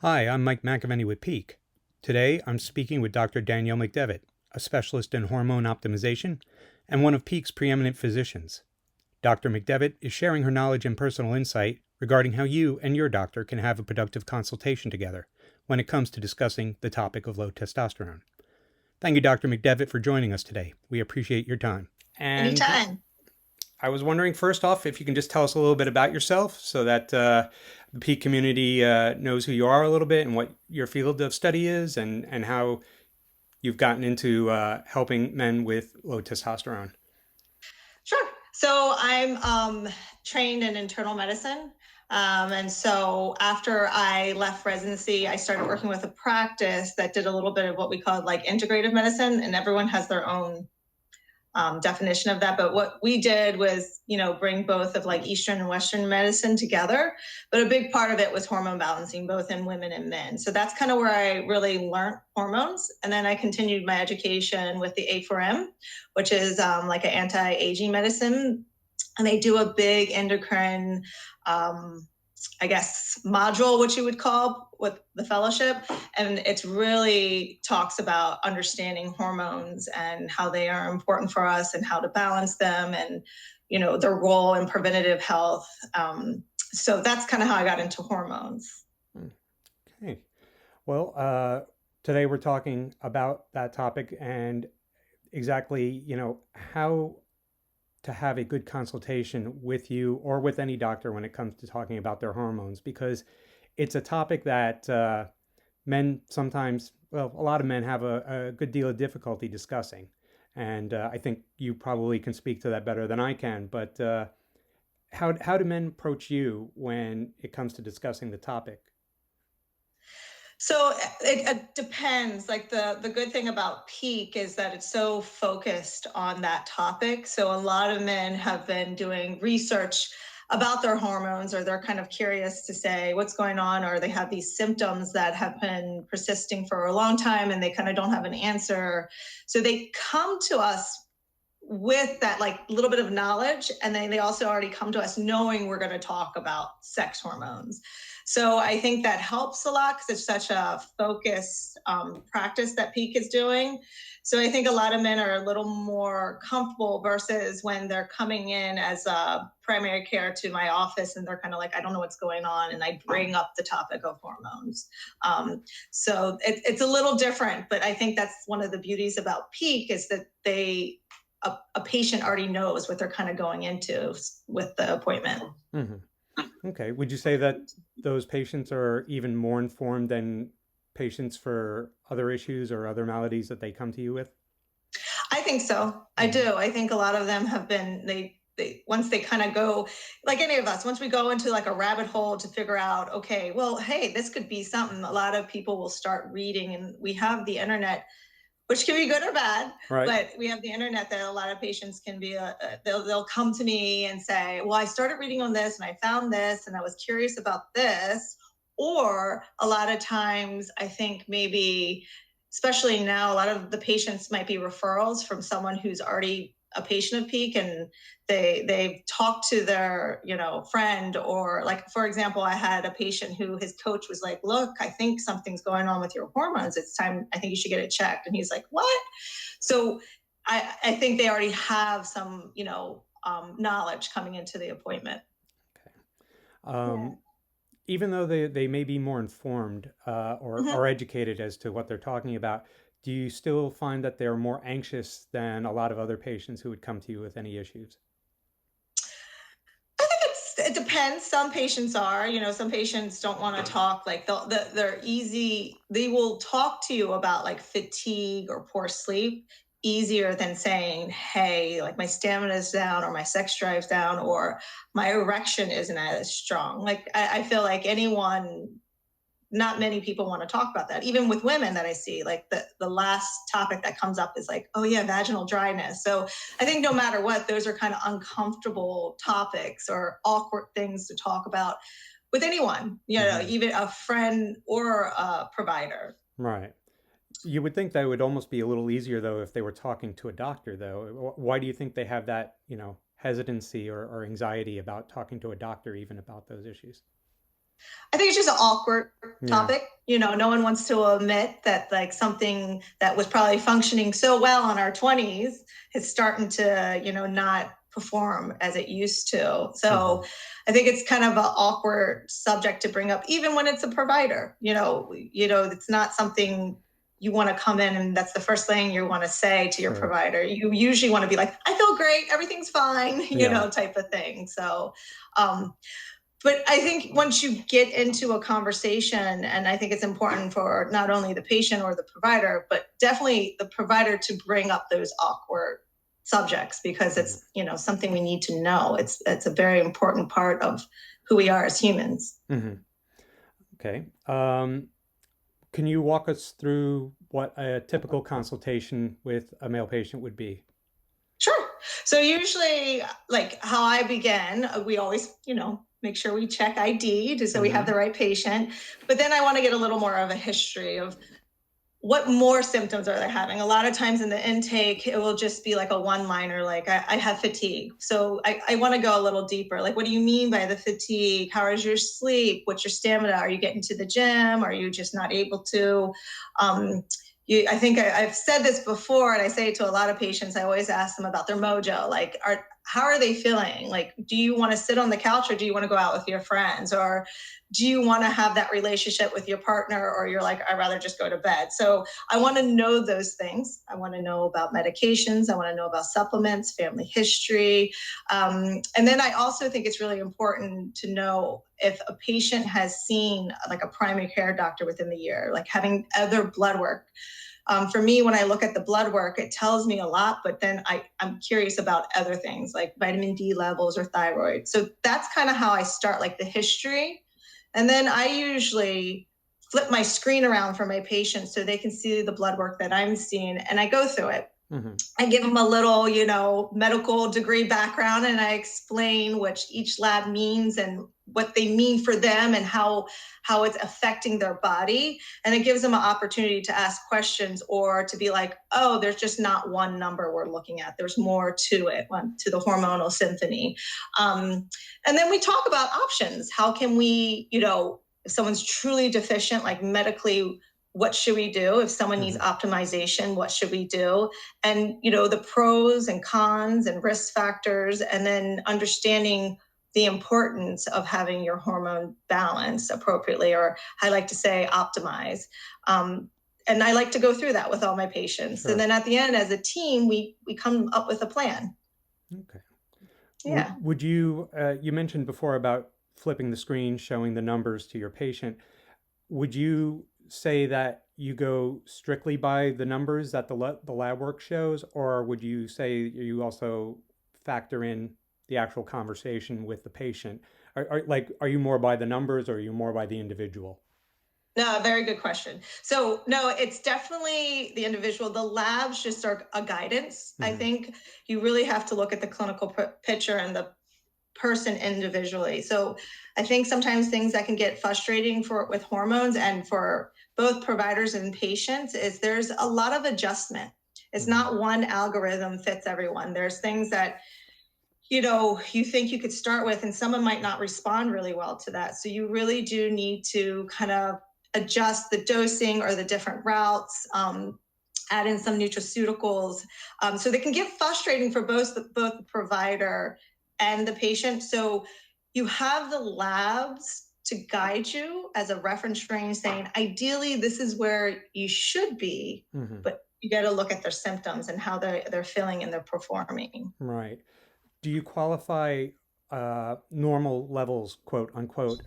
Hi, I'm Mike McEvenny with Peak. Today, I'm speaking with Dr. Danielle McDevitt, a specialist in hormone optimization and one of Peak's preeminent physicians. Dr. McDevitt is sharing her knowledge and personal insight regarding how you and your doctor can have a productive consultation together when it comes to discussing the topic of low testosterone. Thank you, Dr. McDevitt, for joining us today. We appreciate your time. And Anytime. I was wondering, first off, if you can just tell us a little bit about yourself so that the Peak community knows who you are a little bit and what your field of study is and how you've gotten into helping men with low testosterone. Sure. So I'm trained in internal medicine. And so after I left residency, I started working with a practice that did a little bit of what we call like integrative medicine, and everyone has their own definition of that. But what we did was, bring both of like Eastern and Western medicine together. But a big part of it was hormone balancing, both in women and men. So that's kind of where I really learned hormones. And then I continued my education with the A4M, which is like an anti-aging medicine. And they do a big endocrine module, which you would call with the fellowship. And it really talks about understanding hormones and how they are important for us and how to balance them and, their role in preventative health. So that's kind of how I got into hormones. Okay. Well, today we're talking about that topic and exactly, how to have a good consultation with you or with any doctor when it comes to talking about their hormones, because it's a topic that men sometimes, well, a lot of men have a good deal of difficulty discussing. And I think you probably can speak to that better than I can. But how do men approach you when it comes to discussing the topic? So it depends. Like the good thing about Peak is that it's so focused on that topic. So a lot of men have been doing research about their hormones, or they're kind of curious to say what's going on, or they have these symptoms that have been persisting for a long time and they kind of don't have an answer. So they come to us with that like little bit of knowledge, and then they also already come to us knowing we're going to talk about sex hormones. So I think that helps a lot because it's such a focused practice that Peak is doing. So I think a lot of men are a little more comfortable versus when they're coming in as a primary care to my office and they're kind of like, I don't know what's going on, and I bring up the topic of hormones. So it's a little different, but I think that's one of the beauties about Peak is that a patient already knows what they're kind of going into with the appointment. Mm-hmm. Okay. Would you say that those patients are even more informed than patients for other issues or other maladies that they come to you with? I think so. I do. I think a lot of them have been, they once they kind of go, like any of us, once we go into like a rabbit hole to figure out, okay, well, hey, this could be something. A lot of people will start reading, and we have the internet, which can be good or bad, Right. but we have the internet that a lot of patients can be, they'll come to me and say, well, I started reading on this and I found this and I was curious about this. Or a lot of times I think maybe, especially now, a lot of the patients might be referrals from someone who's already a patient of Peak, and they've talked to their friend, or like, for example, I had a patient who his coach was like, look, I think something's going on with your hormones, it's time, I think you should get it checked. And he's like, what? So I think they already have some knowledge coming into the appointment. Okay. Um, Even though they may be more informed or Mm-hmm. educated as to what they're talking about, do you still find that they're more anxious than a lot of other patients who would come to you with any issues? I think it depends. Some patients are, some patients don't want to talk. Like they're easy. They will talk to you about like fatigue or poor sleep easier than saying, hey, like my stamina is down, or my sex drive's down, or my erection isn't as strong. Like I feel like not many people want to talk about that. Even with women that I see, like the last topic that comes up is like, oh yeah, vaginal dryness. So I think no matter what, those are kind of uncomfortable topics or awkward things to talk about with anyone, Hmm. even a friend or a provider. Right. You would think that it would almost be a little easier though if they were talking to a doctor, though. Why do you think they have that, hesitancy or anxiety about talking to a doctor even about those issues? I think it's just an awkward Yeah, topic. No one wants to admit that like something that was probably functioning so well in our 20s is starting to, not perform as it used to. hmm, So I think it's kind of an awkward subject to bring up, even when it's a provider. It's not something you want to come in and that's the first thing you want to say to your sure. provider. You usually want to be like, I feel great, everything's fine, Yeah, type of thing. So um, but I think once you get into a conversation, and I think it's important for not only the patient or the provider, but definitely the provider to bring up those awkward subjects, because mhm, it's something we need to know. It's a very important part of who we are as humans. mhm. Okay. Can you walk us through what a typical consultation with a male patient would be? Sure. So usually, like how I begin, we always, make sure we check ID just so we have Hmm. the right patient. But then I want to get a little more of a history of what more symptoms are they having. A lot of times in the intake, it will just be like a one liner, like I have fatigue. So I want to go a little deeper. Like, what do you mean by the fatigue? How is your sleep? What's your stamina? Are you getting to the gym? Are you just not able to? I think I've said this before, and I say it to a lot of patients. I always ask them about their mojo. Like, how are they feeling? Like, do you want to sit on the couch, or do you want to go out with your friends? Or do you want to have that relationship with your partner, or you're like, I'd rather just go to bed? So I want to know those things. I want to know about medications. I want to know about supplements, family history. And then I also think it's really important to know if a patient has seen like a primary care doctor within the year, like having other blood work. For me, when I look at the blood work, it tells me a lot, but then I'm curious about other things like vitamin D levels or thyroid. So that's kind of how I start, like the history. And then I usually flip my screen around for my patients so they can see the blood work that I'm seeing, and I go through it. Hmm. I give them a little, medical degree background, and I explain what each lab means and what they mean for them, and how it's affecting their body. And it gives them an opportunity to ask questions, or to be like, oh, there's just not one number we're looking at. There's more to it, to the hormonal symphony. And then we talk about options. How can we, if someone's truly deficient, like medically, what should we do? If someone needs Hmm. optimization, what should we do? And the pros and cons and risk factors, and then understanding the importance of having your hormone balance appropriately, or I like to say optimize. And I like to go through that with all my patients, and Sure. then at the end, as a team, we come up with a plan. Okay. Yeah. Would you, you mentioned before about flipping the screen, showing the numbers to your patient. Would you say that you go strictly by the numbers that the lab work shows, or would you say you also factor in the actual conversation with the patient? Are you more by the numbers, or are you more by the individual? No, very good question. So, no, it's definitely the individual. The labs just are a guidance. I Hmm. think you really have to look at the clinical picture and the person individually. So, I think sometimes things that can get frustrating for with hormones and for both providers and patients is there's a lot of adjustment. It's Hmm. not one algorithm fits everyone. There's things that you think you could start with, and someone might not respond really well to that. So you really do need to kind of adjust the dosing or the different routes, add in some nutraceuticals. So they can get frustrating for both the provider and the patient. So you have the labs to guide you as a reference range, saying, ideally, this is where you should be, Hmm. but you got to look at their symptoms and how they're feeling and they're performing. Right. Do you qualify normal levels, quote unquote,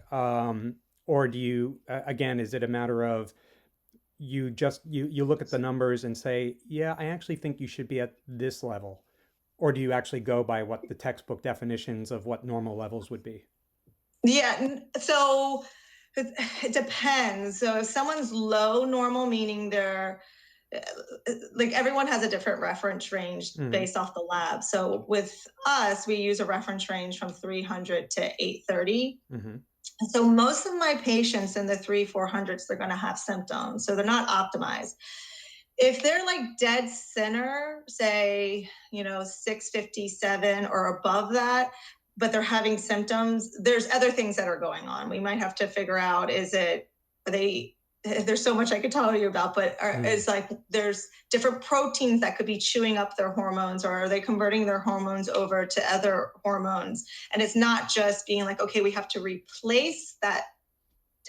or do you again? Is it a matter of you look at the numbers and say, yeah, I actually think you should be at this level, or do you actually go by what the textbook definitions of what normal levels would be? Yeah. So it depends. So if someone's low normal, meaning they're like, everyone has a different reference range Hmm. based off the lab. So with us, we use a reference range from 300 to 830. Hmm. So most of my patients in the 300-400s, they're going to have symptoms. So they're not optimized. If they're like dead center, say, 657 or above that, but they're having symptoms, there's other things that are going on. We might have to figure out, there's so much I could tell you about, but it's like there's different proteins that could be chewing up their hormones, or are they converting their hormones over to other hormones? And it's not just being like, okay, we have to replace that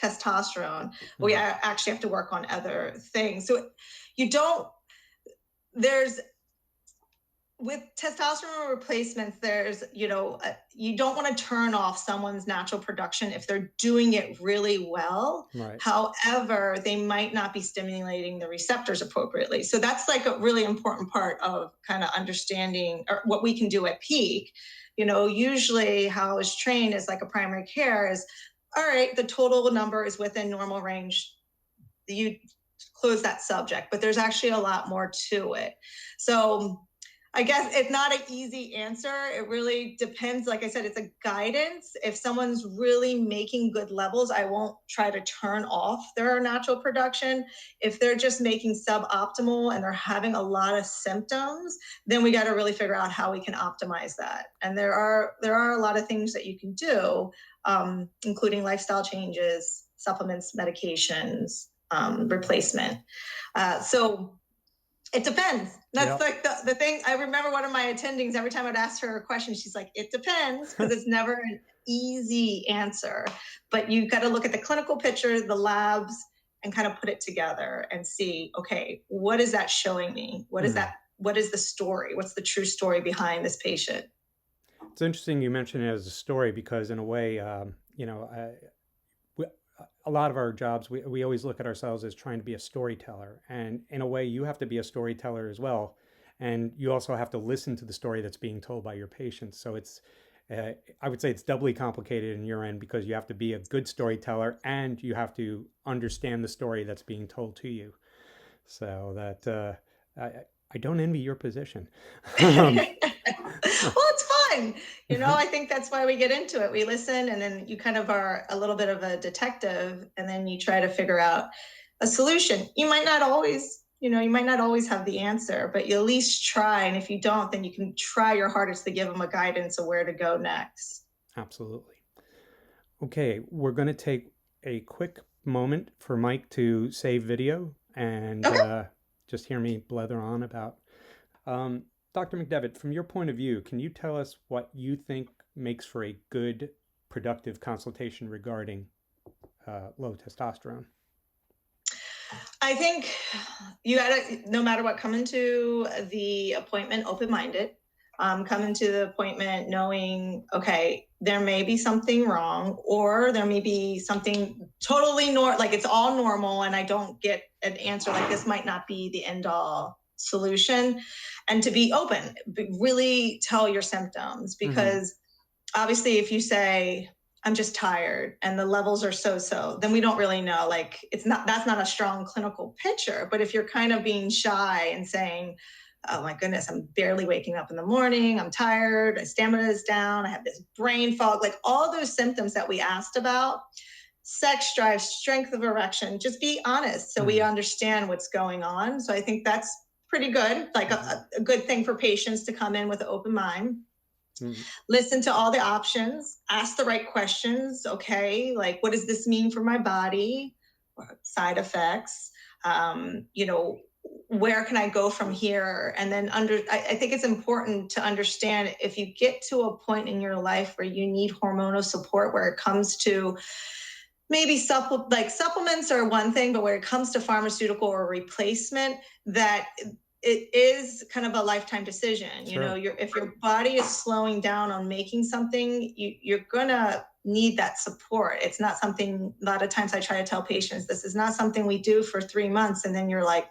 testosterone, but we actually have to work on other things. So with testosterone replacements, there's, you don't want to turn off someone's natural production if they're doing it really well. Right. However, they might not be stimulating the receptors appropriately. So that's like a really important part of kind of understanding or what we can do at peak. Usually how I was trained as like a primary care is, all right, the total number is within normal range. You close that subject, but there's actually a lot more to it. So I guess it's not an easy answer. It really depends. Like I said, it's a guidance. If someone's really making good levels, I won't try to turn off their natural production. If they're just making suboptimal and they're having a lot of symptoms, then we got to really figure out how we can optimize that. And there are a lot of things that you can do, including lifestyle changes, supplements, medications, replacement. So it depends. That's like the thing. I remember one of my attendings, every time I'd ask her a question, she's like, it depends, because it's never an easy answer. But you got to look at the clinical picture, the labs, and kind of put it together and see, okay, what is that showing me? What is that? What is the story? What's the true story behind this patient? It's interesting you mentioned it as a story, because in a way, a lot of our jobs, we always look at ourselves as trying to be a storyteller. And in a way, you have to be a storyteller as well. And you also have to listen to the story that's being told by your patients. So it's, I would say it's doubly complicated in your end, because you have to be a good storyteller and you have to understand the story that's being told to you. So that, I don't envy your position. Well, it's fun. I think that's why we get into it. We listen, and then you kind of are a little bit of a detective, and then you try to figure out a solution. You might not always have the answer, but you at least try. And if you don't, then you can try your hardest to give them a guidance of where to go next. Absolutely. Okay, we're going to take a quick moment for Mike to save video and just hear me blather on about. Dr. McDevitt, from your point of view, can you tell us what you think makes for a good, productive consultation regarding low testosterone? I think you gotta, no matter what, come into the appointment open-minded. Come into the appointment knowing, okay, there may be something wrong, or there may be something totally like it's all normal and I don't get an answer. Like, this might not be the end all solution. And to be open, really tell your symptoms, because obviously if you say, I'm just tired and the levels are so, then we don't really know. Like, that's not a strong clinical picture. But if you're kind of being shy and saying, oh my goodness, I'm barely waking up in the morning, I'm tired, my stamina is down, I have this brain fog, like all those symptoms that we asked about, sex drive, strength of erection, just be honest so we understand what's going on. So I think that's pretty good, like a good thing for patients to come in with an open mind. Listen to all the options, ask the right questions. Okay, like, what does this mean for my body? Side effects, where can I go from here? And then I think it's important to understand, if you get to a point in your life where you need hormonal support, where it comes to maybe supplements are one thing, but when it comes to pharmaceutical or replacement, that it is kind of a lifetime decision. Sure. If your body is slowing down on making something, you're gonna need that support. It's not something, a lot of times I try to tell patients, this is not something we do for 3 months and then you're like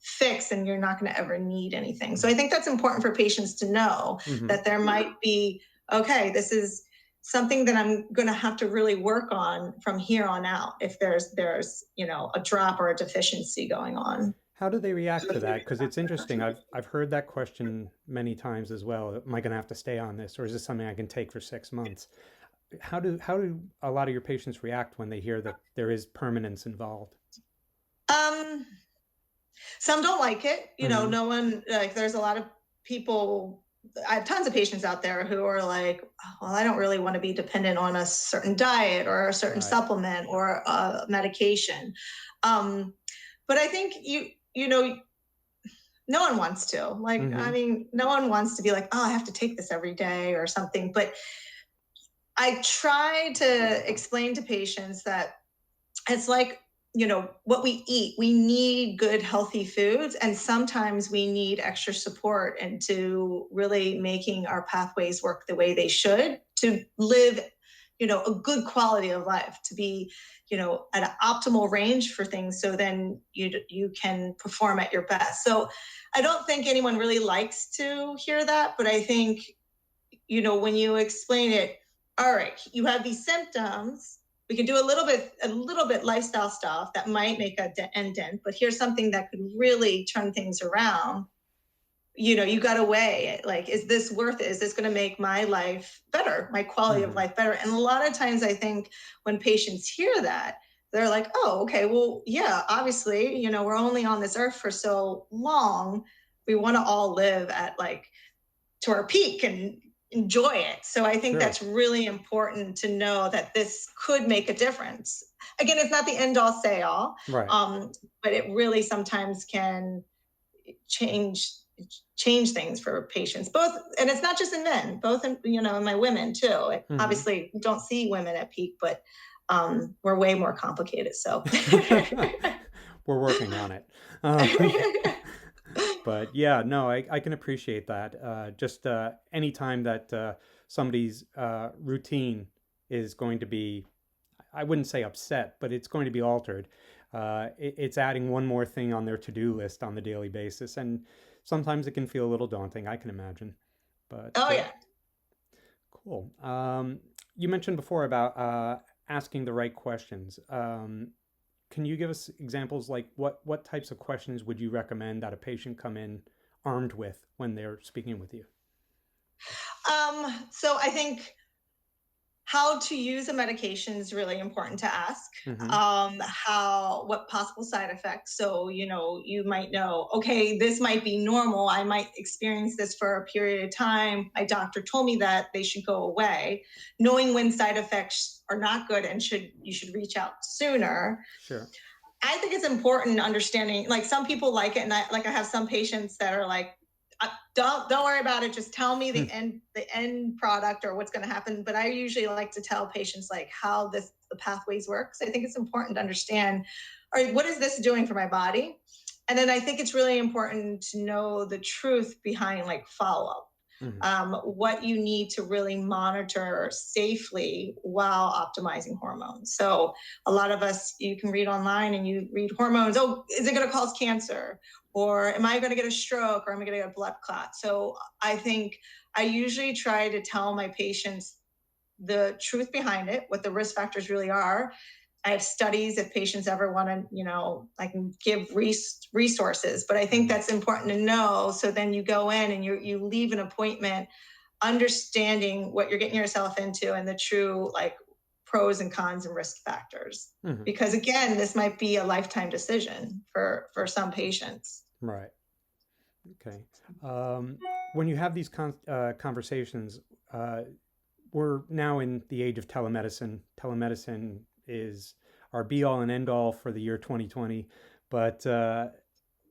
fixed and you're not going to ever need anything. So I think that's important for patients to know, that there might be, okay, this is something that I'm going to have to really work on from here on out if there's a drop or a deficiency going on. How do they react to that? Because it's interesting. I've heard that question many times as well. Am I going to have to stay on this, or is this something I can take for 6 months? How do a lot of your patients react when they hear that there is permanence involved? Some don't like it. No one, like, there's a lot of people I have tons of patients out there who are like, "Oh, well, I don't really want to be dependent on a certain diet or a certain Right. supplement or a medication." Um, but I think you know, no one wants to. Like, I Mm-hmm. mean, no one wants to be like, "Oh, I have to take this every day" or something. But I try to explain to patients that it's like, what we eat. We need good healthy foods, and sometimes we need extra support into really making our pathways work the way they should to live a good quality of life, to be at an optimal range for things, so then you can perform at your best. So I don't think anyone really likes to hear that, but I think when you explain it, all right, you have these symptoms. We can do a little bit lifestyle stuff that might make a dent, but here's something that could really turn things around. You got to weigh it. Like, is this worth it? Is this going to make my life better, my quality of Mm-hmm. life better? And a lot of times I think when patients hear that, they're like, oh, okay, well, yeah, obviously, we're only on this earth for so long. We want to all live at, like, to our peak and enjoy it. So I think Sure. that's really important to know that this could make a difference. Again, it's not the end all say all, Right. but it really sometimes can change change things for patients, both. And it's not just in men, both in my women too. Mm-hmm. Obviously don't see women at peak, but we're way more complicated, so. We're working on it. Um, but yeah, no, I can appreciate that. Just anytime that somebody's routine is going to be, I wouldn't say upset, but it's going to be altered. It's adding one more thing on their to-do list on the daily basis, and sometimes it can feel a little daunting. I can imagine. But Oh yeah. cool. You mentioned before about asking the right questions. Can you give us examples, like what types of questions would you recommend that a patient come in armed with when they're speaking with you? So I think how to use a medication is really important to ask. Mm-hmm. What possible side effects. So, you might know, okay, this might be normal. I might experience this for a period of time. My doctor told me that they should go away. Knowing when side effects are not good and you should reach out sooner. Sure. I think it's important understanding, like, some people like it, and I have some patients that are like, don't worry about it. Just tell me the end product or what's going to happen. But I usually like to tell patients, like, how the pathways work. So I think it's important to understand, all right, what is this doing for my body? And then I think it's really important to know the truth behind, like, follow up. Mm-hmm. What you need to really monitor safely while optimizing hormones. So a lot of us, you can read online and you read hormones. Oh, is it going to cause cancer? Or am I going to get a stroke, or am I going to get a blood clot? So I think I usually try to tell my patients the truth behind it, what the risk factors really are. I have studies if patients ever want to, I can give resources, but I think Mm-hmm. that's important to know. So then you go in and you leave an appointment understanding what you're getting yourself into and the true, like, pros and cons and risk factors. Mm-hmm. Because again, this might be a lifetime decision for some patients. Right. Okay. When you have these conversations, uh, we're now in the age of telemedicine. Telemedicine is our be all and end all for the year 2020. But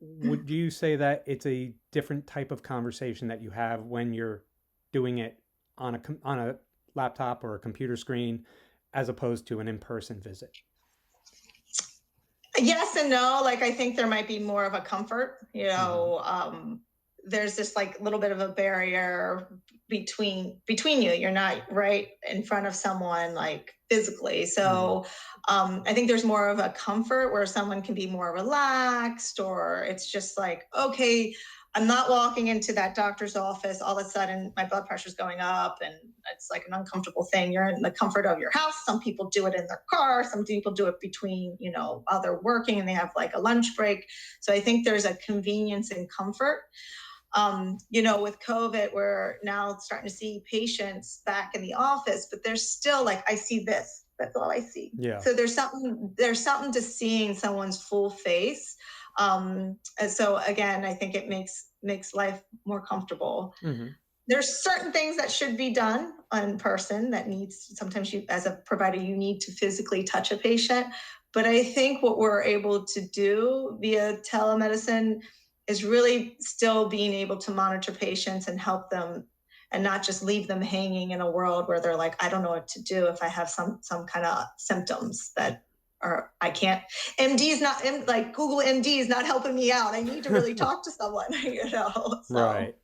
would you say that it's a different type of conversation that you have when you're doing it on a laptop or a computer screen, as opposed to an in-person visit? Yes and no. Like, I think there might be more of a comfort, Mm-hmm. there's this, like, little bit of a barrier between you. You're not right in front of someone, like, physically. Mm-hmm. So I think there's more of a comfort where someone can be more relaxed, or it's just like, okay, I'm not walking into that doctor's office. All of a sudden, my blood pressure's going up, and it's like an uncomfortable thing. You're in the comfort of your house. Some people do it in their car. Some people do it between, while they're working and they have, like, a lunch break. So I think there's a convenience and comfort. With COVID, we're now starting to see patients back in the office, but there's still, like, I see this. That's all I see. Yeah. So there's something to seeing someone's full face. And so again, I think it makes life more comfortable. Mm-hmm. there's certain things that should be done in person that needs, sometimes you, as a provider, you need to physically touch a patient. But I think what we're able to do via telemedicine is really still being able to monitor patients and help them, and not just leave them hanging in a world where they're like, I don't know what to do if I have some kind of symptoms that are, I can't, MD is not, like Google MD is not helping me out. I need to really talk to someone, so. Right.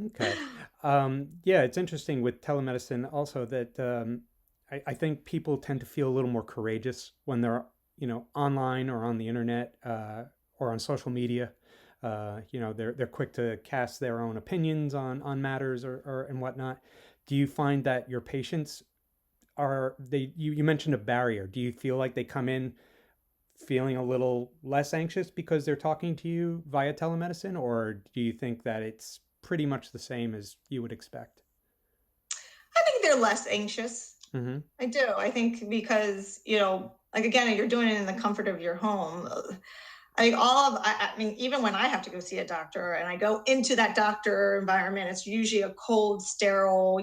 Okay. Yeah, it's interesting with telemedicine also that I think people tend to feel a little more courageous when they're, online or on the internet or on social media. They're quick to cast their own opinions on matters or and whatnot. Do you find that your patients you mentioned a barrier? Do you feel like they come in feeling a little less anxious because they're talking to you via telemedicine, or do you think that it's pretty much the same as you would expect? I think they're less anxious. Mm-hmm. I do. I think because, like again, you're doing it in the comfort of your home. I think I mean, even when I have to go see a doctor and I go into that doctor environment, it's usually a cold, sterile,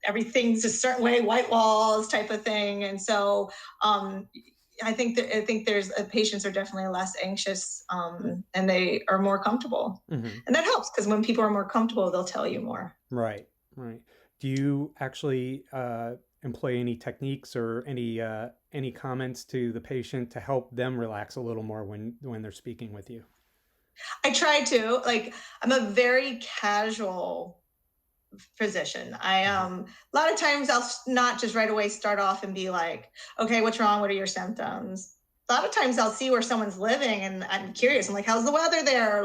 everything's a certain way, white walls type of thing. And so, I think there's patients are definitely less anxious, and they are more comfortable, Mm-hmm. and that helps because when people are more comfortable, they'll tell you more. Right, right. Do you actually employ any techniques or any comments to the patient to help them relax a little more when they're speaking with you? I try to, like, I'm a very casual physician. Mm-hmm. A lot of times I'll not just right away start off and be like, okay, what's wrong? What are your symptoms? A lot of times I'll see where someone's living and I'm curious. I'm like, how's the weather there?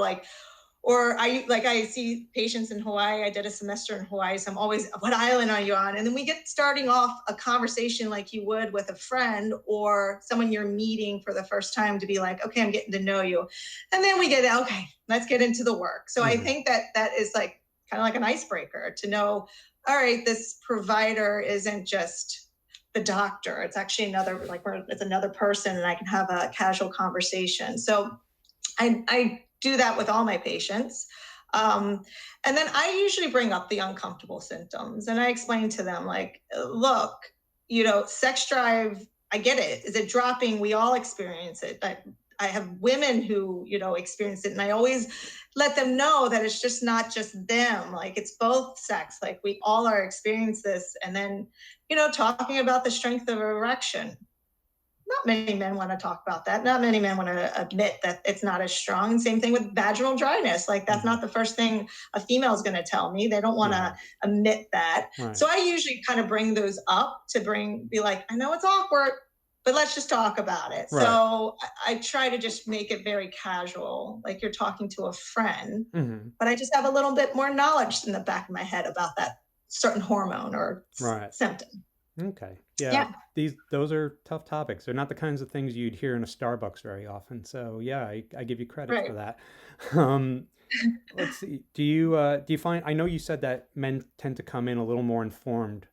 Or I see patients in Hawaii. I did a semester in Hawaii, so I'm always, what island are you on? And then we get starting off a conversation like you would with a friend or someone you're meeting for the first time, to be like, okay, I'm getting to know you. And then we get, okay, let's get into the work. So I Mm-hmm. think that is like kind of like an icebreaker to know, all right, this provider isn't just the doctor. It's actually another, it's another person, and I can have a casual conversation. So I do that with all my patients. And then I usually bring up the uncomfortable symptoms and I explain to them, like, look, sex drive, I get it. Is it dropping? We all experience it. I have women who, experience it. And I always let them know that it's just not just them. Like, it's both sex. Like, we all are experiencing this. And then, talking about the strength of erection. Not many men want to talk about that. Not many men want to admit that it's not as strong. And same thing with vaginal dryness. Like, that's Mm-hmm. not the first thing a female is going to tell me. They don't want Mm-hmm. to admit that. Right. So I usually kind of bring those up to be like, I know it's awkward, but let's just talk about it. Right. So I try to just make it very casual, like you're talking to a friend, Mm-hmm. but I just have a little bit more knowledge in the back of my head about that certain hormone or Right. symptom. Okay. Yeah. Yeah. Those are tough topics. They're not the kinds of things you'd hear in a Starbucks very often. So yeah, I give you credit for Right. that. Um, let's see. Do you find? I know you said that men tend to come in a little more informed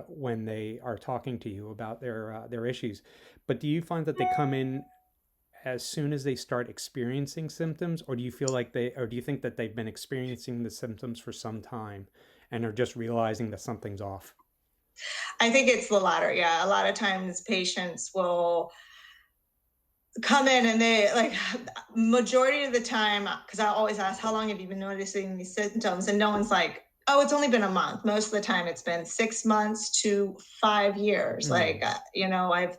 when they are talking to you about their issues, but do you find that they come in as soon as they start experiencing symptoms, or do you think that they've been experiencing the symptoms for some time and are just realizing that something's off? I think it's the latter. Yeah. A lot of times patients will come in and they, like, majority of the time, because I always ask, how long have you been noticing these symptoms? And no one's like, oh, it's only been a month. Most of the time it's been 6 months to 5 years. Mm-hmm.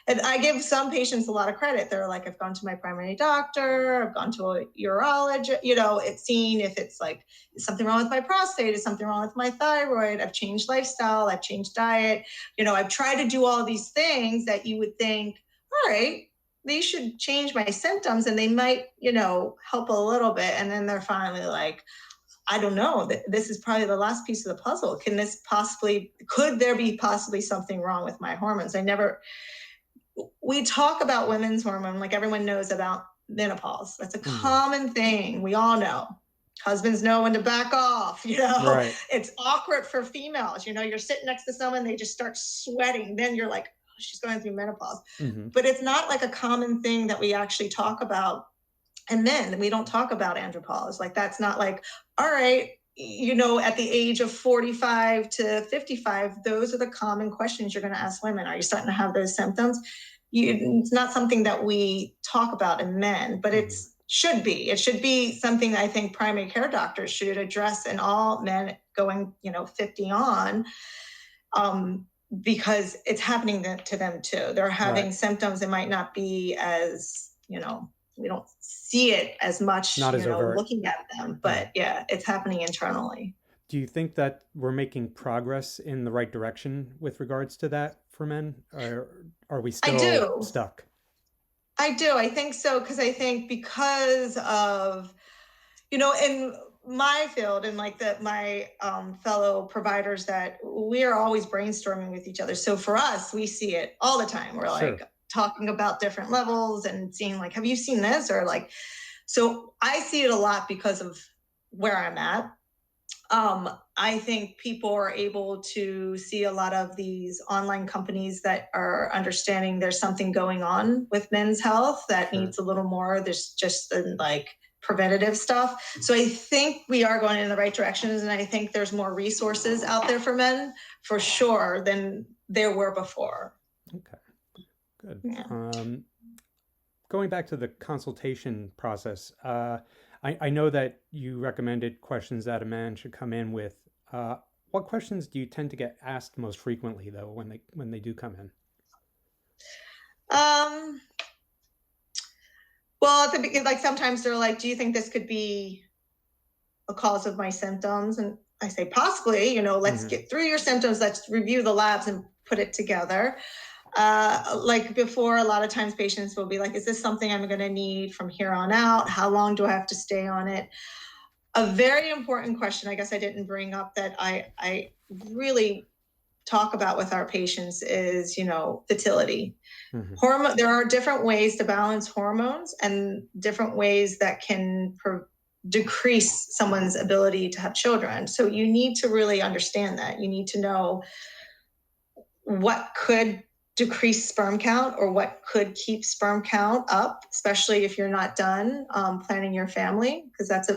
And I give some patients a lot of credit. They're like, I've gone to my primary doctor, I've gone to a urologist, it's seen if it's like, is something wrong with my prostate? Is something wrong with my thyroid? I've changed lifestyle, I've changed diet. I've tried to do all these things that you would think, all right, they should change my symptoms and they might, help a little bit. And then they're finally like, I don't know, this is probably the last piece of the puzzle. Could there be possibly something wrong with my hormones? We talk about women's hormone, like everyone knows about menopause. That's a Mm-hmm. common thing. We all know. Husbands know when to back off, Right. It's awkward for females. You're sitting next to someone, they just start sweating. Then you're like, oh, she's going through menopause. Mm-hmm. But it's not like a common thing that we actually talk about. And then we don't talk about andropause. Like, that's not like, all right, at the age of 45 to 55, those are the common questions you're going to ask women. Are you starting to have those symptoms? It's not something that we talk about in men, but it should be. It should be something that I think primary care doctors should address in all men going, 50 on, because it's happening to them too. They're having symptoms. It might not be as, we don't see it as much, Not as overt. looking at them, but yeah, it's happening internally. Do you think that we're making progress in the right direction with regards to that for men? Or are we still stuck? I do. I think so. Because of, in my field and like my fellow providers, that we are always brainstorming with each other. So for us, we see it all the time. We're like talking about different levels and seeing like, have you seen this? Or like, so I see it a lot because of where I'm at. I think people are able to see a lot of these online companies that are understanding there's something going on with men's health that needs a little more. There's just like preventative stuff. So I think we are going in the right directions, and I think there's more resources out there for men for sure than there were before. Okay, good. Yeah. Going back to the consultation process, I know that you recommended questions that a man should come in with. What questions do you tend to get asked most frequently, though, when they do come in? Well, at the beginning, like sometimes they're like, "Do you think this could be a cause of my symptoms?" And I say, possibly. Let's get through your symptoms. Let's review the labs and put it together. Like before, a lot of times patients will be like, is this something I'm going to need from here on out? How long do I have to stay on it? A very important question, I guess I didn't bring up, that I really talk about with our patients is, fertility. There are different ways to balance hormones and different ways that can decrease someone's ability to have children. So you need to really understand that. You need to know what could decrease sperm count or what could keep sperm count up, especially if you're not done planning your family, because that's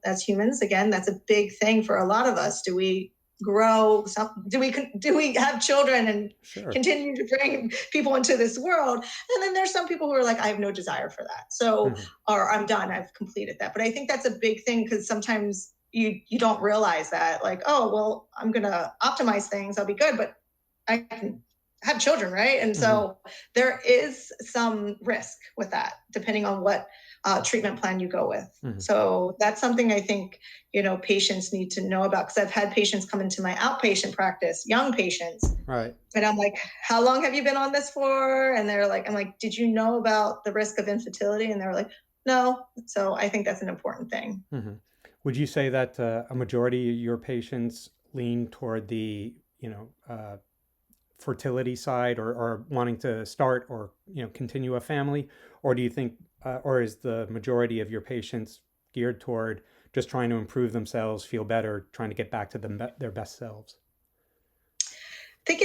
as humans, again, that's a big thing for a lot of us. Do we grow? Do we have children and continue to bring people into this world? And then there's some people who are like, I have no desire for that. So, or I'm done, I've completed that. But I think that's a big thing, because sometimes you don't realize that, like, oh, well, I'm going to optimize things, I'll be good, but I can have children, right? And so there is some risk with that, depending on what treatment plan you go with. So that's something I think, patients need to know about, because I've had patients come into my outpatient practice, young patients. Right. And I'm like, how long have you been on this for? And I'm like, did you know about the risk of infertility? And they're like, no. So I think that's an important thing. Would you say that a majority of your patients lean toward the, fertility side, or wanting to start or continue a family? Or do you think or is the majority of your patients geared toward just trying to improve themselves, feel better, trying to get back to their best selves? I think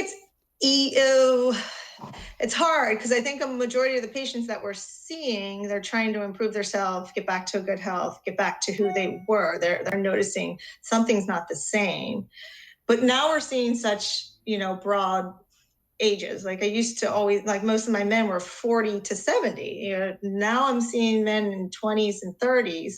it's hard, because I think a majority of the patients that we're seeing, they're trying to improve themselves, get back to a good health, get back to who they were. They're noticing something's not the same. But now we're seeing such, broad ages. Like I used to always, like most of my men were 40 to 70. Now I'm seeing men in 20s and 30s.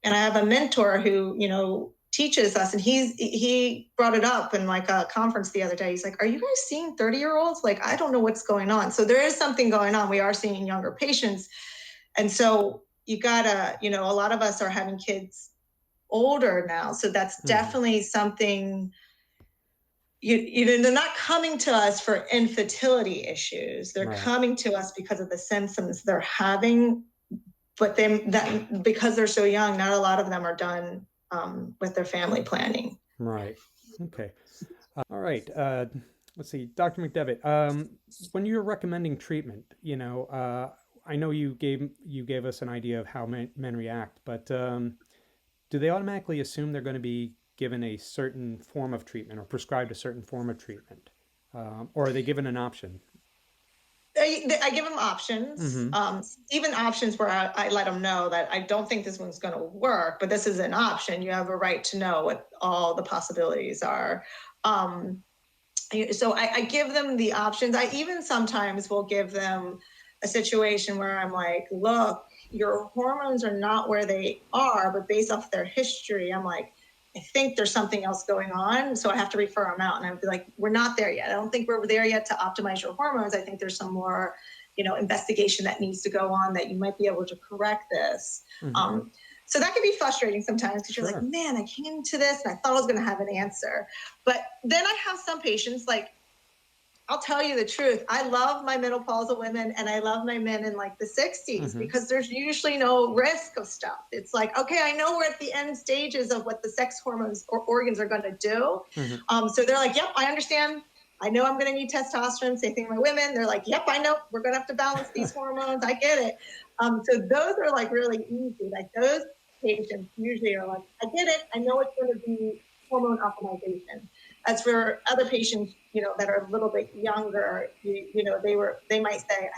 And I have a mentor who, teaches us, and he brought it up in like a conference the other day. He's like, are you guys seeing 30-year-olds? Like, I don't know what's going on. So there is something going on. We are seeing younger patients. And so you gotta, a lot of us are having kids older now. So that's definitely something. They're not coming to us for infertility issues. They're coming to us because of the symptoms they're having, but because they're so young, not a lot of them are done with their family planning. Right. Okay. All right. Let's see, Dr. McDevitt. When you're recommending treatment, I know you gave us an idea of how men react, but do they automatically assume they're going to be given a certain form of treatment or prescribed a certain form of treatment? Or are they given an option? I give them options, Mm-hmm. even options where I let them know that I don't think this one's going to work, but this is an option. You have a right to know what all the possibilities are. So I give them the options. I even sometimes will give them a situation where I'm like, look, your hormones are not where they are, but based off their history, I'm like, I think there's something else going on. So I have to refer them out, and I would be like, we're not there yet. I don't think we're there yet to optimize your hormones. I think there's some more, investigation that needs to go on, that you might be able to correct this. Mm-hmm. So that can be frustrating sometimes, because you're like, Sure. man, I came to this and I thought I was going to have an answer. But then I have some patients, like, I'll tell you the truth. I love my menopausal women, and I love my men in like the 60s, Mm-hmm. because there's usually no risk of stuff. It's like, okay, I know we're at the end stages of what the sex hormones or organs are going to do. Mm-hmm. So they're like, yep, I understand. I know I'm going to need testosterone. Same thing with women. They're like, yep, I know we're going to have to balance these hormones. I get it. So those are like really easy. Like those patients usually are like, I get it. I know it's going to be hormone optimization. As for other patients, that are a little bit younger, they might say,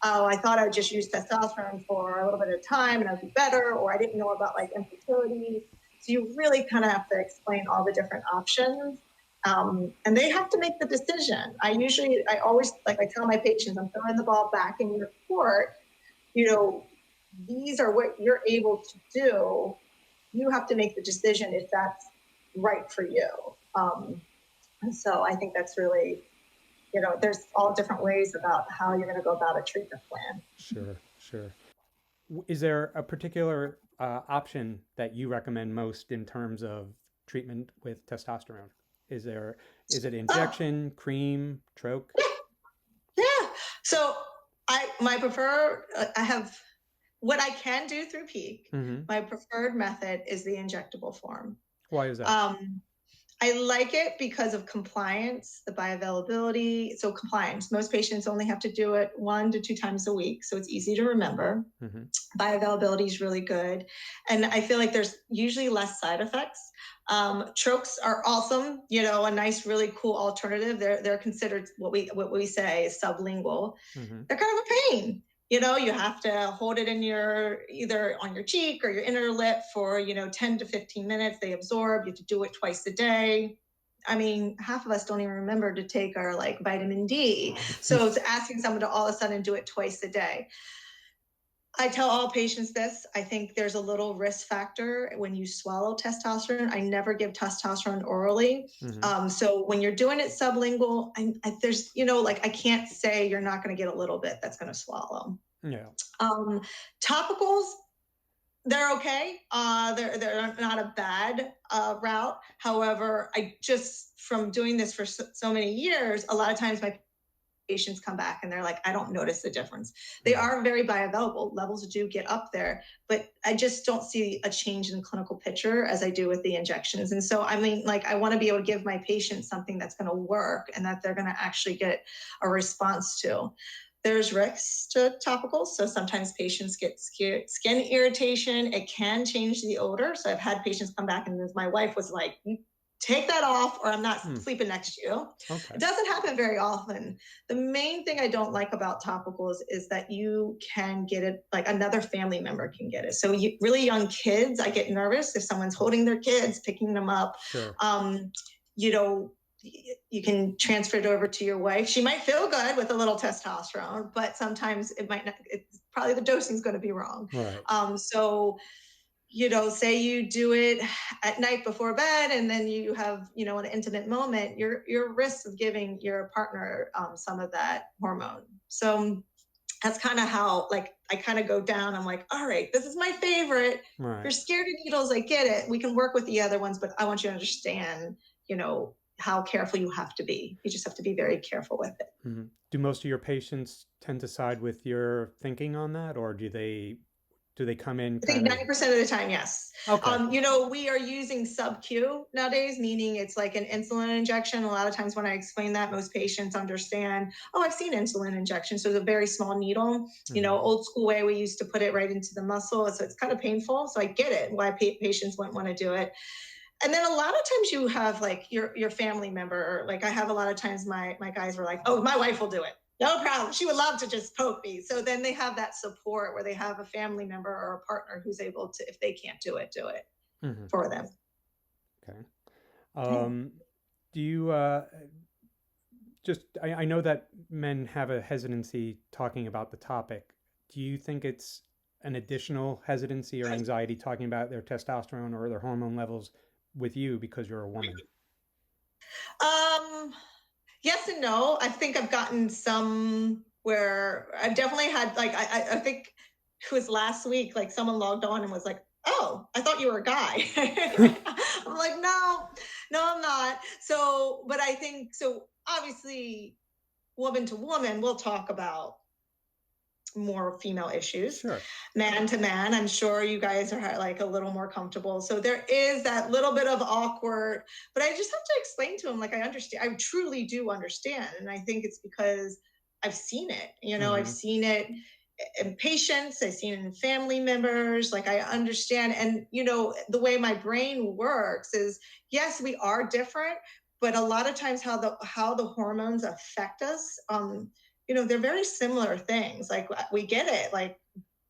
I thought I would just use testosterone for a little bit of time and I'd be better, or I didn't know about like infertility. So you really kind of have to explain all the different options. And they have to make the decision. I always, like I tell my patients, I'm throwing the ball back in your court. These are what you're able to do. You have to make the decision if that's right for you. And so I think that's really, there's all different ways about how you're going to go about a treatment plan. Sure. Sure. Is there a particular option that you recommend most in terms of treatment with testosterone? Is it Oh, injection, cream, troche? yeah. So my preferred, I have what I can do through Peak. Mm-hmm. My preferred method is the injectable form. Why is that? Um, I like it because of compliance, the bioavailability. So compliance, most patients only have to do it 1 to 2 times a week. So it's easy to remember. Mm-hmm. Bioavailability is really good. And I feel like there's usually less side effects. Troches are awesome, a nice, really cool alternative. They're considered what we say is sublingual. Mm-hmm. They're kind of a pain. You have to hold it in either on your cheek or your inner lip for 10 to 15 minutes. They absorb. You have to do it twice a day. I mean, half of us don't even remember to take our like vitamin D. So it's asking someone to all of a sudden do it twice a day. I tell all patients this. I think there's a little risk factor when you swallow testosterone. I never give testosterone orally. Mm-hmm. So when you're doing it sublingual, there's, I can't say you're not going to get a little bit that's going to swallow. Yeah. Topicals, they're okay. They're not a bad route. However, from doing this for so many years, a lot of times my patients come back and they're like, I don't notice the difference. They are very bioavailable. Levels do get up there, but I just don't see a change in the clinical picture as I do with the injections. And so, I want to be able to give my patients something that's going to work and that they're going to actually get a response to. There's risks to topicals. So sometimes patients get skin irritation. It can change the odor. So I've had patients come back and my wife was like, take that off or I'm not sleeping next to you. Okay. It doesn't happen very often. The main thing I don't like about topicals is that you can get it, like another family member can get it. So really young kids, I get nervous if someone's holding their kids, picking them up. Sure. You can transfer it over to your wife. She might feel good with a little testosterone, but sometimes it might not, it's probably the dosing is going to be wrong. Right. So say you do it at night before bed and then you have, an intimate moment, you're at risk of giving your partner some of that hormone. So that's kind of how, I kind of go down. I'm like, all right, this is my favorite. Right. If you're scared of needles, I get it. We can work with the other ones, but I want you to understand, how careful you have to be. You just have to be very careful with it. Mm-hmm. Do most of your patients tend to side with your thinking on that, or do they come in? I think 90% of the time, yes. Okay. We are using sub-Q nowadays, meaning it's like an insulin injection. A lot of times when I explain that, most patients understand, oh, I've seen insulin injections. So it's a very small needle, old school way we used to put it right into the muscle. So it's kind of painful. So I get it, why patients wouldn't want to do it. And then a lot of times you have like your family member, like I have a lot of times my guys were like, oh, my wife will do it. No problem. She would love to just poke me. So then they have that support where they have a family member or a partner who's able to, if they can't do it Hmm. for them. Okay. Yeah. Do you I know that men have a hesitancy talking about the topic. Do you think it's an additional hesitancy or anxiety talking about their testosterone or their hormone levels with you because you're a woman? Um, yes and no. I think I've gotten some where I've definitely had like I think it was last week, like someone logged on and was like, "Oh, I thought you were a guy." I'm like, "No, no, I'm not." So, but I think so. Obviously, woman to woman, we'll talk about more female issues. Sure. Man to man, I'm sure you guys are like a little more comfortable. So there is that little bit of awkward, but I just have to explain to him, like, I understand. I truly do understand. And I think it's because I've seen it. I've Hmm. seen it in patients, I've seen it in family members. Like, I understand. And, the way my brain works is, yes, we are different, but a lot of times how the hormones affect us, they're very similar things. Like, we get it. Like,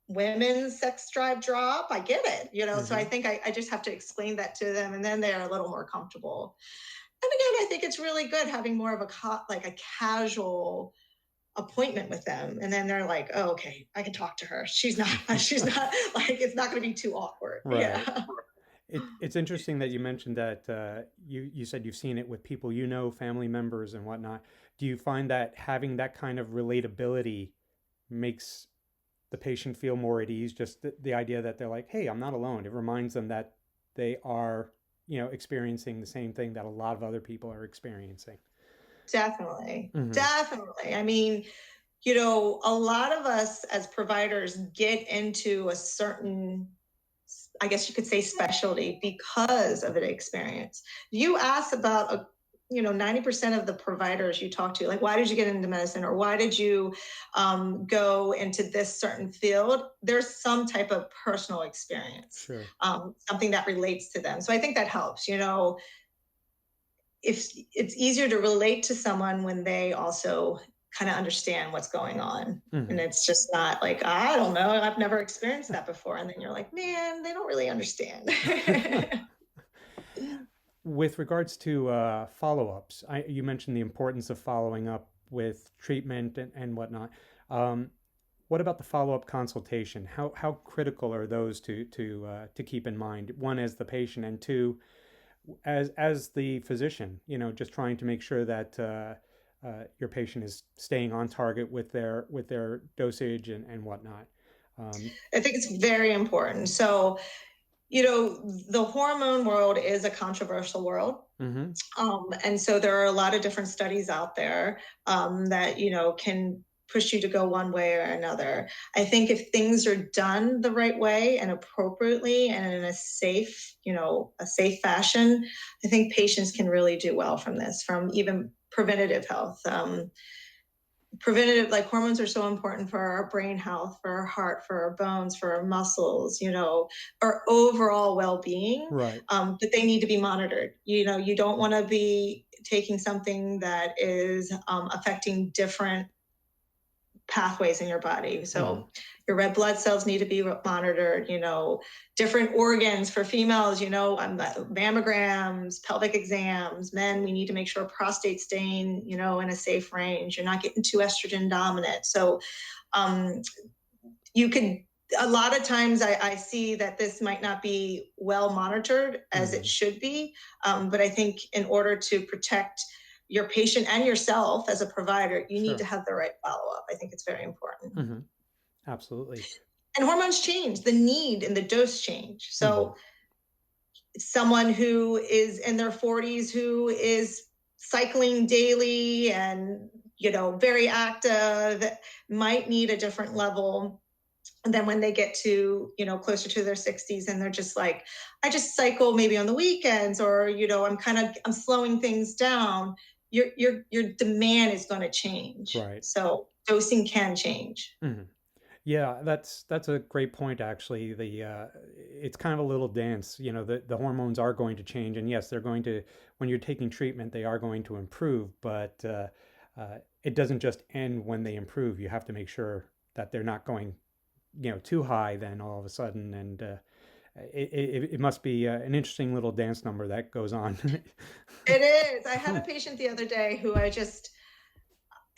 women's sex drive drop. I get it. So I Hmm. think I just have to explain that to them, and then they're a little more comfortable. And again, I think it's really good having more of like a casual appointment with them, and then they're like, oh, okay, I can talk to her. She's not like, it's not going to be too awkward. Right. Yeah. It's interesting that you mentioned that you said you've seen it with people you know, family members and whatnot. Do you find that having that kind of relatability makes the patient feel more at ease? Just the idea that they're like, hey, I'm not alone. It reminds them that they are, experiencing the same thing that a lot of other people are experiencing. Definitely, Hmm. definitely. I mean, a lot of us as providers get into a certain, I guess you could say, specialty because of an experience. You ask about 90% of the providers you talk to, like, why did you get into medicine, or why did you go into this certain field? There's some type of personal experience, Sure. something that relates to them. So I think that helps. If it's easier to relate to someone when they also kind of understand what's going on. And Hmm. it's just not like, I don't know, I've never experienced that before. And then you're like, man, they don't really understand. With regards to follow-ups, you mentioned the importance of following up with treatment and whatnot. Um, what about the follow-up consultation? How critical are those to keep in mind? One, as the patient, and two, as the physician. Just trying to make sure that your patient is staying on target with their dosage and whatnot. I think it's very important. So, the hormone world is a controversial world. Mm-hmm. And so there are a lot of different studies out there that, can push you to go one way or another. I think if things are done the right way and appropriately and in a safe fashion, I think patients can really do well from this, from even preventative health. Preventative, like, hormones are so important for our brain health, for our heart, for our bones, for our muscles, our overall well-being. Right. But they need to be monitored. You don't want to be taking something that is affecting different pathways in your body. Mm-hmm. So your red blood cells need to be monitored, different organs for females, mammograms, pelvic exams. Men, we need to make sure prostate staying, in a safe range. You're not getting too estrogen dominant. So um, you could, a lot of times I see that this might not be well monitored as it Mm-hmm. should be. But I think in order to protect your patient and yourself as a provider, you need to Sure. have the right follow up. I think it's very important. Mm-hmm. Absolutely. And hormones change, the need and the dose change. Mm-hmm. So someone who is in their 40s who is cycling daily and very active might need a different level than when they get to closer to their 60s, and they're just like, I just cycle maybe on the weekends, or I'm slowing things down. Your demand is going to change, Right. so dosing can change. Mm-hmm. Yeah, that's a great point actually. The it's kind of a little dance. The hormones are going to change, and yes, they're going to, when you're taking treatment, they are going to improve. But it doesn't just end when they improve. You have to make sure that they're not going, too high then all of a sudden. And it must be an interesting little dance number that goes on. It is. I had a patient the other day who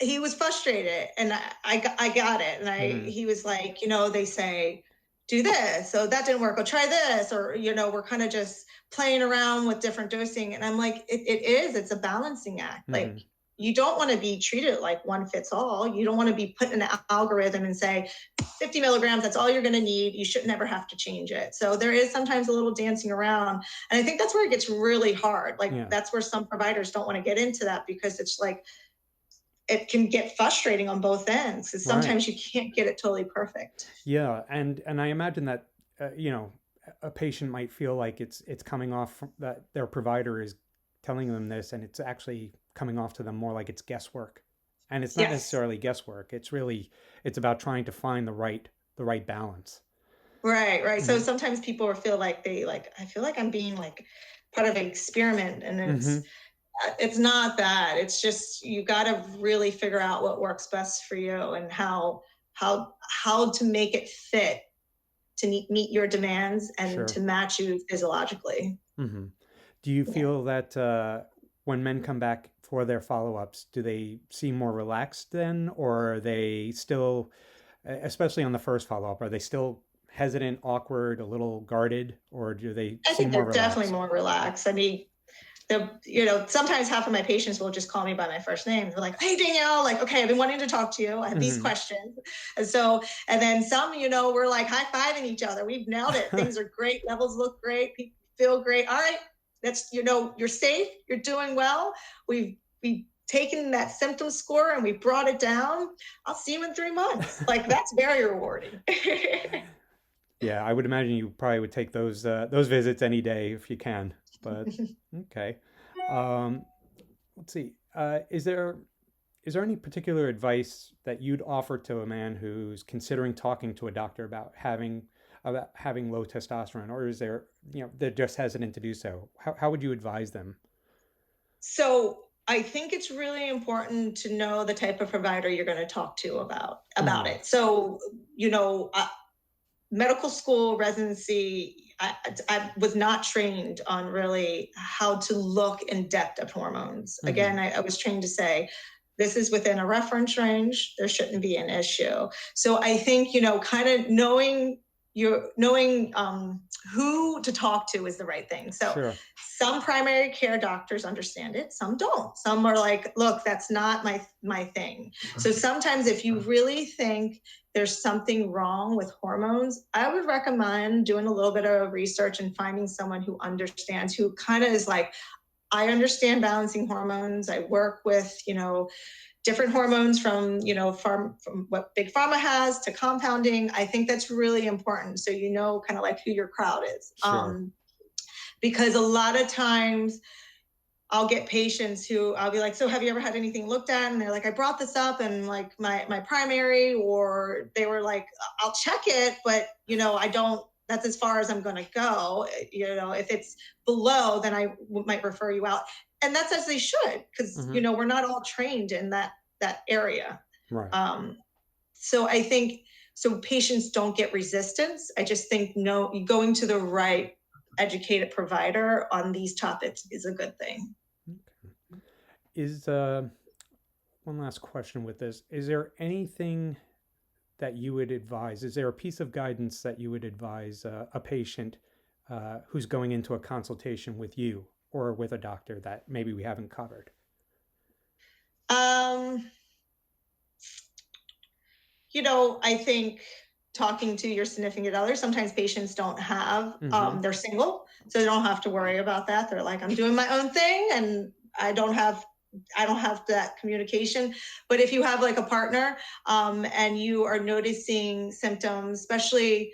he was frustrated, and I got it. And he was like, they say, do this. So that didn't work. I'll try this. Or, we're kind of just playing around with different dosing. And I'm like, it's a balancing act. Like, you don't want to be treated like one fits all. You don't want to be put in an algorithm and say 50 milligrams, that's all you're going to need. You should never have to change it. So there is sometimes a little dancing around. And I think that's where it gets really hard. Like, that's where some providers don't want to get into that, because it's like, it can get frustrating on both ends, because sometimes you can't get it totally perfect. Yeah. And I imagine that, a patient might feel like it's coming off from that their provider is telling them this, and it's actually coming off to them more like it's guesswork. And it's not necessarily guesswork. It's about trying to find the right balance. Right. So sometimes people feel like I feel like I'm being like part of an experiment, and it's not that. It's just, you got to really figure out what works best for you, and how to make it fit to meet your demands and to match you physiologically. Do you feel that when men come back for their follow-ups, do they seem more relaxed then, or are they still, especially on the first follow-up, are they still hesitant, awkward, a little guarded, or do they I think they're definitely relaxed? more relaxed. I mean, sometimes half of my patients will just call me by my first name. They're like, hey, Danielle, like, okay, I've been wanting to talk to you. I have these questions. And then some, we're like high-fiving each other. We've nailed it. Things are great. Levels look great. People feel great. All right. That's, you're safe. You're doing well. We've taken that symptom score and we brought it down. I'll see you in 3 months. Like, that's very rewarding. Yeah, I would imagine you probably would take those visits any day if you can. But okay. Let's see. Is there any particular advice that you'd offer to a man who's considering talking to a doctor about having low testosterone, or is there, they're just hesitant to do so? How would you advise them? So I think it's really important to know the type of provider you're going to talk to about it. So, medical school residency, I was not trained on really how to look in depth at hormones. Again, I was trained to say, this is within a reference range. There shouldn't be an issue. So I think, kind of knowing who to talk to is the right thing. So some primary care doctors understand it, some don't. Some are like, look, that's not my thing. So sometimes if you really think there's something wrong with hormones, I would recommend doing a little bit of research and finding someone who understands, who kind of is like, I understand balancing hormones. I work with, different hormones from what big pharma has to compounding. I think that's really important. So, kind of like who your crowd is. Because a lot of times I'll get patients who I'll be like, so have you ever had anything looked at? And they're like, I brought this up and like my primary, or they were like, I'll check it, but I don't, that's as far as I'm going to go. If it's below, then I might refer you out. And that's as they should, because, we're not all trained in that area. Right. So I think, so patients don't get resistance. I just think, going to the right educated provider on these topics is a good thing. Okay. Is one last question with this. Is there anything that you would advise? Is there a piece of guidance that you would advise a patient who's going into a consultation with you or with a doctor that maybe we haven't covered? I think talking to your significant other, sometimes patients don't have, they're single, so they don't have to worry about that. They're like, I'm doing my own thing and I don't have that communication. But if you have like a partner and you are noticing symptoms, especially,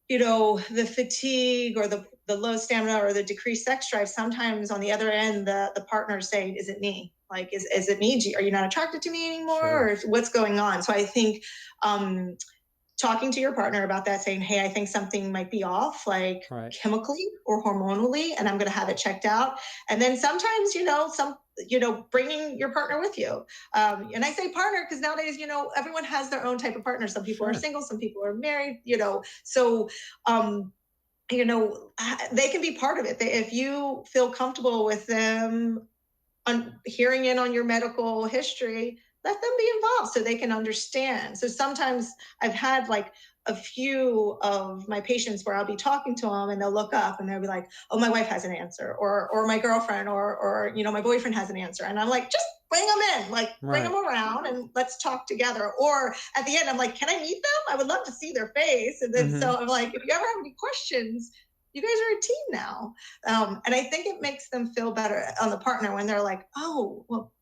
the fatigue or the low stamina or the decreased sex drive, sometimes on the other end, the partner is saying, is it me? Like, is it me? Are you not attracted to me anymore? Or what's going on? So I think talking to your partner about that, saying, hey, I think something might be off, like chemically or hormonally, and I'm going to have it checked out. And then sometimes, bringing your partner with you. And I say partner because nowadays, everyone has their own type of partner. Some people are Sure. single, some people are married, so they can be part of it. If you feel comfortable with them on hearing in on your medical history, let them be involved so they can understand. So sometimes I've had like a few of my patients where I'll be talking to them and they'll look up and they'll be like, "Oh, my wife has an answer," or my girlfriend, or my boyfriend has an answer, and I'm like, just bring them in, like bring Right. them around and let's talk together. Or at the end, I'm like, "Can I meet them? I would love to see their face." And then Hmm. so I'm like, if you ever have any questions, you guys are a team now. And I think it makes them feel better on the partner when they're like, "Oh, well,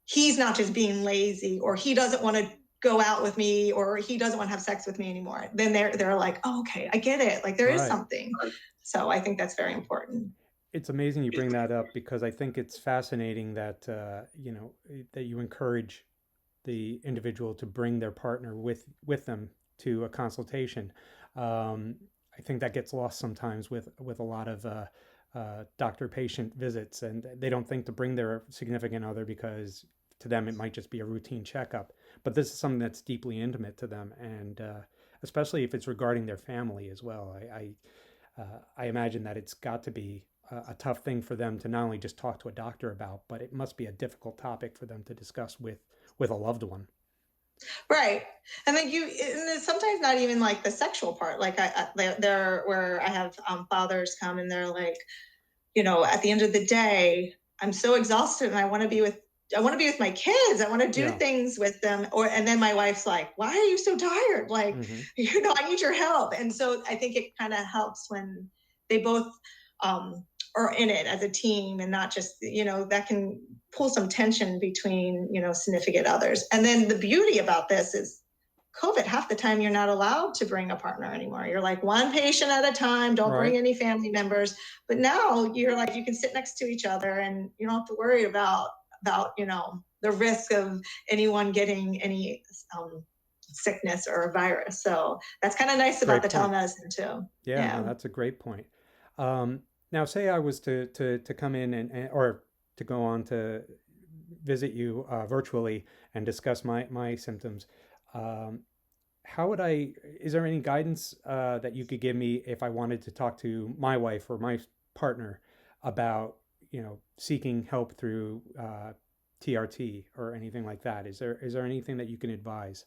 he's not just being lazy, or he doesn't want to go out with me, or he doesn't want to have sex with me anymore." Then they're like, "Oh, okay, I get it. Like there is Right. something." So I think that's very important. It's amazing you bring that up because I think it's fascinating that that you encourage the individual to bring their partner with them to a consultation. Um, I think that gets lost sometimes with a lot of doctor-patient visits, and they don't think to bring their significant other because to them it might just be a routine checkup. But this is something that's deeply intimate to them, and especially if it's regarding their family as well. I imagine that it's got to be a tough thing for them to not only just talk to a doctor about, but it must be a difficult topic for them to discuss with a loved one. Right. And then and it's sometimes not even like the sexual part. Like there where I have fathers come and they're like, at the end of the day, I'm so exhausted and I want to be with my kids. I want to do Yeah. things with them. And then my wife's like, "Why are you so tired? Like, Hmm. I need your help." And so I think it kind of helps when they both um, are in it as a team, and not just, that can pull some tension between, significant others. And then the beauty about this is COVID, half the time you're not allowed to bring a partner anymore. You're like one patient at a time, don't bring Right. any family members. But now you're like, you can sit next to each other and you don't have to worry about the risk of anyone getting any sickness or a virus. So that's kind of nice about Great the point. telemedicine too. Yeah, no, Yeah. that's a great point. Now, say I was to come in or to go on to visit you virtually and discuss my symptoms. Um, how would I? Is there any guidance that you could give me if I wanted to talk to my wife or my partner about seeking help through TRT or anything like that? Is there anything that you can advise?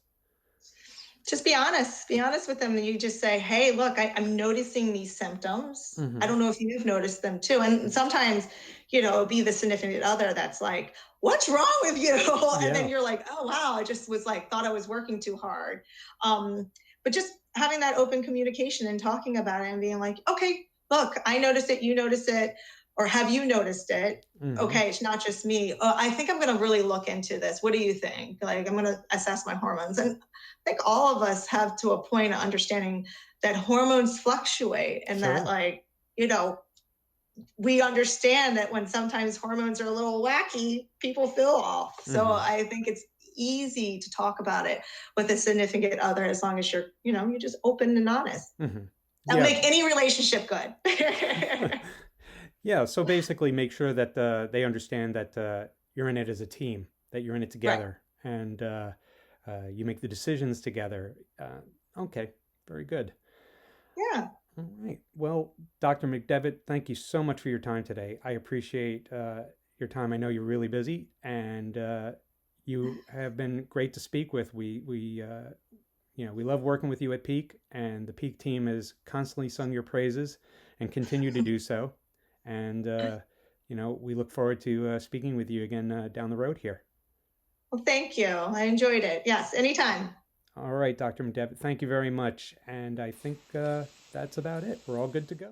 Just be honest with them, and you just say, "Hey, look, I'm noticing these symptoms. I Hmm. don't know if you've noticed them too." And sometimes, it'll be the significant other that's like, "What's wrong with you?" And then Yeah. you're like, "Oh wow, I just was like, thought I was working too hard." But just having that open communication and talking about it and being like, "Okay, look, I noticed it, you notice it, or have you noticed it? Hmm. Okay, it's not just me. I think I'm going to really look into this. What do you think? Like, I'm going to assess my hormones." And I think all of us have to a point of understanding that hormones fluctuate, and that, Sure. like, you know, we understand that when sometimes hormones are a little wacky, people feel off. So Hmm. I think it's easy to talk about it with a significant other as long as you're just open and honest. Hmm. That'll Yeah. make any relationship good. Yeah, so basically make sure that they understand that you're in it as a team, that you're in it Right. together, and you make the decisions together. Okay, very good. Yeah. All right. Well, Dr. McDevitt, thank you so much for your time today. I appreciate your time. I know you're really busy, and you have been great to speak with. We love working with you at Peak, and the Peak team has constantly sung your praises and continue to do so. And we look forward to speaking with you again down the road here. Well, thank you. I enjoyed it. Yes, anytime. All right, Dr. McDevitt, thank you very much. And I think that's about it. We're all good to go.